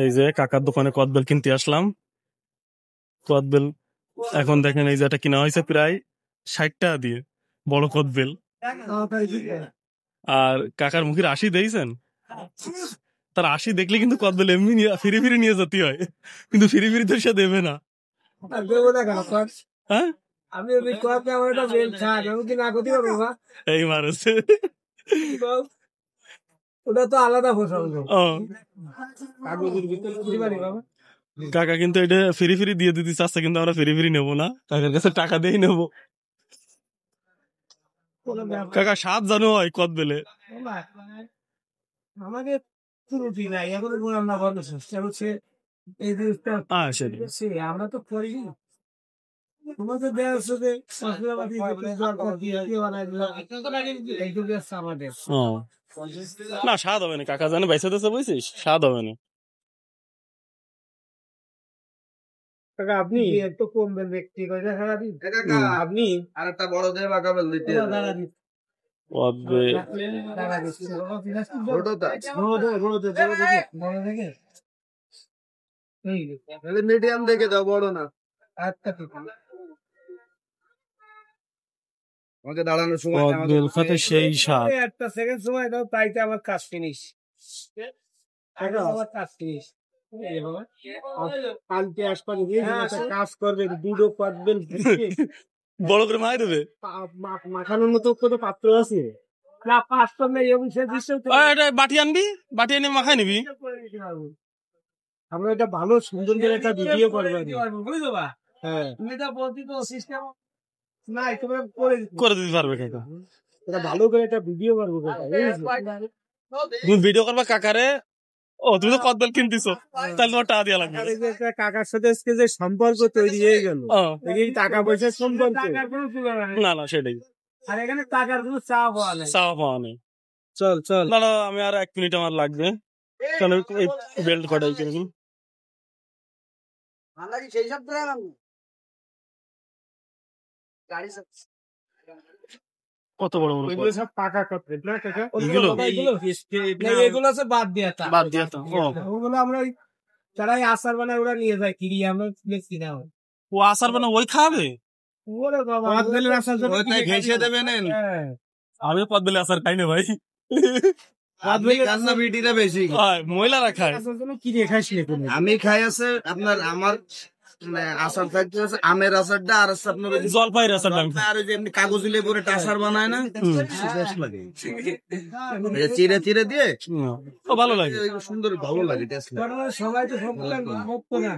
এই যে কাকার দোকানে কদবেল কিনতে আসলাম। কদবেল এখন দেখেন, এই যে এটা কিনা হয়েছে প্রায় 60 টাকা দিয়ে, বড় কদবেল। আর কাকার মুখের 80 দিয়েছেন। তার 80 দেখলে কিন্তু কদবেল এমনি ফিরি ফিরি নিয়ে যেতে হয়, কিন্তু ফিরি ফিরি তো সে দেবে না। হ্যাঁ, এই মারছে ওটা তো আলাদা কাকা কিন্তু এটা ফিরি ফিরি দিয়ে দিতে চাচ্ছে, কিন্তু আমরা ফিরি ফিরি নেবো না, কাকার কাছে টাকা দিয়েই নেবো। কাকা স্বাদ জানো হয় কদবেলে। আমাদের ত্রুটি নাই, এখন রান্না করার চেষ্টা হচ্ছে এই জিনিসটা। আমরা তো করি তোমাদের দেওয়া হচ্ছে যে মশলাপাতি আমাদের না, স্বাদ হবে না। কাকা জানে বাইসা দিচ্ছে, বুঝছিস, স্বাদ হবে না। আপনি একটু কমবেন ব্যক্তি আপনি আর একটা বড় দিয়ে বাঁকাবেন দিতে মিডিয়াম দেখে দাও, বড় না। আচ্ছা, আমাকে দাঁড়ানোর সময় সেই স্বাদ। একটা সেকেন্ড সময় দাও, তাইতে আমার কাজ ফিনিশ। আমার কাজ ফিনিশ। কাজ করবেন, দুটো পাতবেন, বড় করে মাই দেবে। মাখানোর মতো কোনো পাত্র আছে না? পাত্র নেই। বাটি আনবি, বাটি এনে মাখাই নিবি। আমরা এটা ভালো সুন্দর করে একটা ভিডিও করবো, বুঝলো? হ্যাঁ, এটা বলতে তো সিস্টেম নাই, তুমি করে দিতে পারবে কাকা। এটা ভালো করে একটা ভিডিও করবো। তুমি ভিডিও করবা কাকারে। ও, তুমি তো কদবেল কিনতেছো, তাহলে তোমার টাকা দেওয়া লাগবে। কাকার সাথে আজকে যে সম্পর্ক তৈরি হয়ে গেল, এই টাকা পয়সার সম্পর্ক না, না, সেটাই। আর এখানে টাকার কোনো চাওয়া পাওয়া নেই। চল চল, না, আমি আর 1 মিনিট আমার লাগবে। চলো এই বেল্ট কটাই কিনি। সেই সব কত বড় বড় এগুলো সব পাকা কদবেল না কাকা? এগুলো আছে বাদ দিয়া ওগুলো আমরা যারা আচার বানায় ওরা নিয়ে যায়, কিনি আমরা বেশি না। ও আচার বানা ওই খাবে? ওরে বাবা, কদবেলের আচার ঘেঁষে দেবেন। আমি কদবেলের আচার খাই না ভাই। বেশি মহিলারা খায়। কিনে খাইছি আমি খাই আছে আপনার, আমার আচার থাকতে আছে আমের আচারটা, আর আছে আপনার জলপাইয়ের আচারটা। আর ওই যে এমনি কাগজ লেবুর একটা আচার বানায় না, চিড়ে চিড়ে দিয়ে ভালো লাগে, সুন্দর, ভালো লাগে। সবাই তো সব না